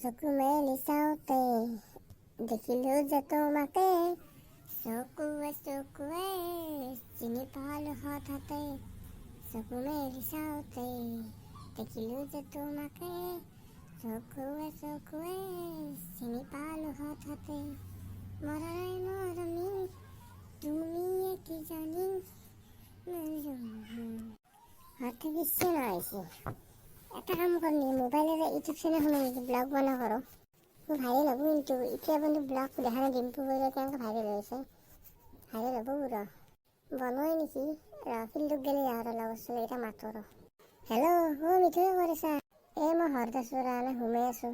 চকু মেলি চাওঁতে দেখিলো যে তোমাকে চকুৱে চকুৱে চিনি পালো হঠাতে চকু মেলি চাওঁতে দেখিলো যে তোমাকে চকুৱে চকুৱে চিনি পালো হঠাতে মৰমে মৰমী তুমিয়ে কি জানি হাতে দিচ্ছে না এসে একটা কাম করনি মোবাইলের ইউটিউব চ্যানেল হলো ব্লগ বানা করো ভাইরাল হবো কিন্তু এতিয়া বন্ধু ব্লগ দেখানো ডিম্পু বলে কেমন ভাইরাল হয়েছে ভাইরাল হবো পুরো বনোই নাকি ফিল্ডত গেলে আর অবস্থা এটা মাতৰ হেল্ল' ও মিঠুৱে কৰিছা মই হৰদাসপুৰা এনে ঘুমাই আছো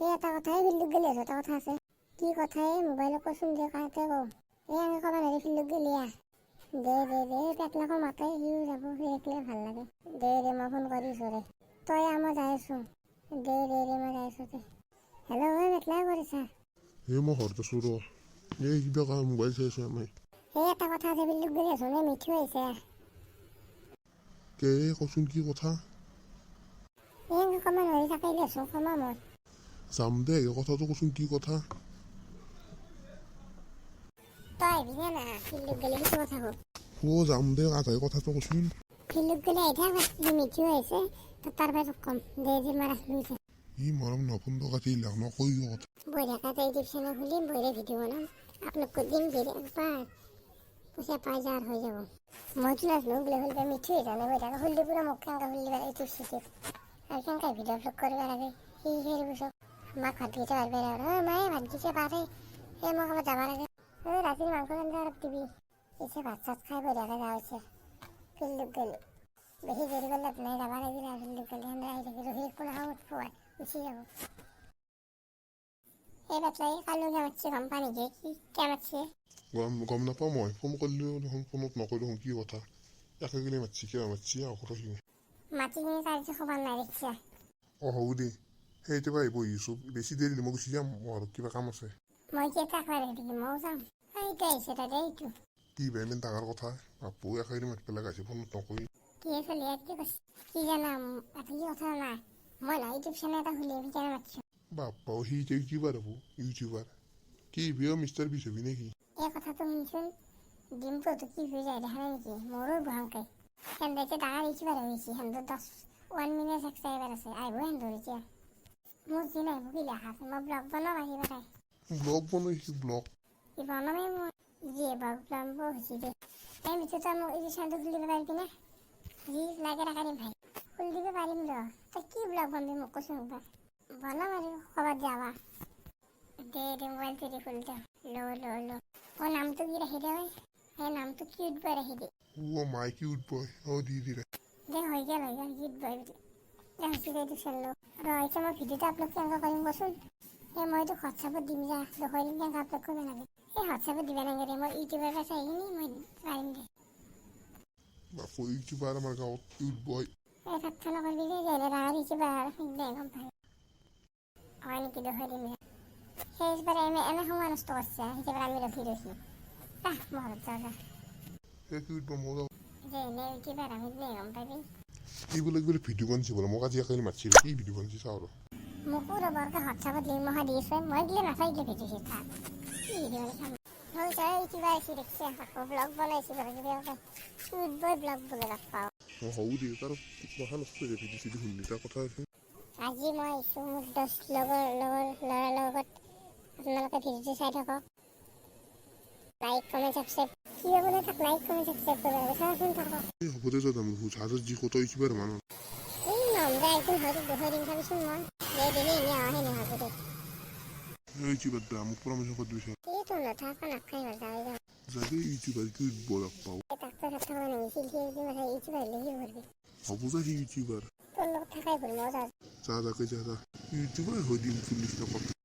এটা কথাই ফিল্ডত গেলি আছো এটা কথা আছে কি কথাই মোবাইলত কচোন দে কাতে কওঁ এনেকৈ ক'বা নোৱাৰি ফিল্ডত গেলি দে পেটলাকৰ মাতে সিও যাব সি দেখিলে ভাল লাগে দে মই ফোন কৰিছোঁ দে তই মই যাই আছো দে মই যাই আছো দে হেল্ল' পেটলাই কৰিছা মই হৰদাসপুৰ কিবা মোবাইল চাই আছো আমি এটা কথা আছে ফিল্ডত গেলি আছো নে মিঠু আহিছে কচোন কি কথা এনেকৈ ক'বা নোৱাৰি থাকিলে আছো কমা মই যাম দে কথাটো কচোন কি কথা তই আহিবি না ফিল্ডত গেলি কিছু কথা কওঁ যাম দে আধাই কথাটো কচোন ফিল্ডত গেলি আহি থাক মিঠু আহিছে তাৰ পৰা তোক ক'ম দে মই ৰাখলো ই মৰম নফোন কাটি লাগ নকৈ কথা বঢ়িয়াকৈ ইউটিউব চেনেল খুলিম বঢ়িয়া ভিডিঅ' বনাম আপলোড কৰি দিম পইচা পাই যাৰ হৈ যাব মইতো নাজানো বোলে খুলিব মিঠু জানে বঢ়িয়াকৈ খুলি পুৰা মোক কেনেকৈ খুলিব ইউটিউব চিউটিউব আৰু কেনেকৈ ভিডিঅ' আপলোড কৰিব লাগে সি সেইবোৰ চব মাক ভাতকেইটা পাৰিব আৰু মায়ে ভাতকেইটা পাৰে সেই মই ক'ৰবাত যাব লাগে ৰাতিৰ মাংস আঞ্জা অলপ দিবি পিছে ভাত চাত খাই বঢ়িয়াকৈ যাওঁ হৈছে ফিল্ডত গ'লে বেছি দেৰি কৰিলে নাই যাব লাগিলে ফিল্ডত গ'লে সেনে আহি থাকি ৰহি কোনো খাওঁ পোৱাই গুচি যাব এই বাচ্চাই কালুকে মাতছে গম পা নেকি কি কিয় মাতছে গম নাপাওঁ মই ফোন কৰিলেও দেখোন ফোনত নকৰি দেখোন কি কথা একে গেলি মাতছি কিবা মাতছি কথা মাতি কিনে তাৰ খবৰ নাই দেখিছা হ'ব দে সেইটো পৰা বহিছোঁ বেছি দেৰি মই গুচি যাম মোৰ কিবা কাম আছে মই কি এটা একবাৰ দেখি ময়ো যাম এইটো আহিছে তাতে এইটো কি বেয়া ইমান ডাঙৰ কথা বাপু একে মাতি পেলাই গাইছে ফোনত নকৰি কি চলি কি কৈছে কি জানা এটা কি কথা নাই মই না ইউটিউব চেনেল এটা খুলি আমি কেনে মাতিছোঁ বাপা সি ইউটিউবাৰ হ'ব ইউটিউবাৰ কি বিয় মিষ্টাৰ বিছ হবি নেকি এই কথাটো শুনচোন ডিম্পুটো কি হৈ যায় দেখা নাই নেকি মোৰো ভয়ংকৰ সেনেকৈ ডাঙৰ ইউটিউবাৰ হৈ গৈছে সেন্দৰ 1 মিলিয়ন ছাবস্ক্ৰাইবাৰ আছে আহিব সেন্দৰ এতিয়া মোৰ যি নাই কি লেখা আছে মই ব্লগ বনাম আহিব তাই ব্লগ বনাইছি ব্লগ কি বনামেই মই যিয়ে ব্লগ বনাব হৈছে দে এই মিঠুটা মোক এই চেনেলটো খুলি দিব পাৰিবি না যি লাগে তাকে দিম ভাই খুলি দিব পাৰিম ৰ তই কি ব্লগ বনাবি মোক কৈছোঁ একবাৰ বনাম আৰু ক'ৰবাত যাবা দে মোবাইলটো দি খুলি দে ল নামটো কি ৰাখি দে সেই নামটো কিউট বয় ৰাখি দে মাই কিউট বয় দি দে হৈ গ'ল কিউট বয় বুলি হৈছে দে এইটো চেনেল ৰ এতিয়া মই ভিডিঅ'টো আপলোড কেনেকৈ কৰিম কচোন সেই মই এইটো হোৱাটছআপত দিম যা দেখুৱাই দিম কেনেকৈ আপলোড কৰিব লাগে সেই হোৱাটছআপত দিব নালাগে মই ইউটিউবৰ পৰা চাইখিনি মই পাৰিম দে বাপু ইউটিউবাৰ আমাৰ গাঁৱত কিউট বয় এই ভাতটো নকৰিবি যে যেনে ডাঙৰ ইউটিউবাৰ দে গম পাই হয় নেকি দেখুৱাই দিম সেইবাৰে এনে সময় নষ্ট কৰিছে সেইবাৰে আমি ৰখি মহৰত যাওঁ কিউট বয় মজা যে এনে ইউটিউবাৰ আমি দে গম পাবি এইবিলাক বোলে ভিডিঅ' বনাইছে বোলে মোক আজি একে মাতিছিল কি ভিডিঅ' বনাইছে চাওঁ আৰু মোকো ৰবৰকৈ হোৱাটছআপত লিংক মহা দি আছে মই দিলে নাচাই দিলে ভিডিঅ' শিক্ষা কি ভিডিঅ' চাম হ'ল তই ইউটিউবাৰ আহিছে দেখিছে আকৌ ব্লগ বনাইছে কিউট বয় ব্লগ বোলে লগ পাওঁ হ'ব দে তাৰ কথা নষ্ট ভিডিঅ' চিডিঅ' শুনি তাৰ কথা আছে আজি মই আহিছোঁ মোৰ 10 লগৰ ল'ৰাৰ লগত আপোনালোকে ভিডিঅ'টো চাই থাকক লাইক কমেণ্ট ছাবস্ক্ৰাইব কি হ'বলৈ তাক লাইক কমেণ্ট ছাবস্ক্ৰাইব কৰিব লাগে চাচোন থাকক হ'ব দে যাম হাজাৰ যি কত ইউটিউবাৰ মানুহ এই নামদা একদম হয়তো দেখুৱাই দিম ভাবিছোঁ মই দে এনে আহে নহ'ব দে ইউটিউবাৰ দা মোক পৰামৰ্শ কৰি দিছে এইটো নাথাকা নাখাই ভাল যাওঁ যাবি ইউটিউবাৰ কি বলক পাওঁ ডাক্তৰ থাকা নিছিল ইউটিউবাৰ আহিলে সি ভৰবি হ'ব যা সি ইউটিউবাৰ তোৰ লগত থাকাই ভুল মই যা ইউটিউবাৰ হৈ দিম পুলিচ লগত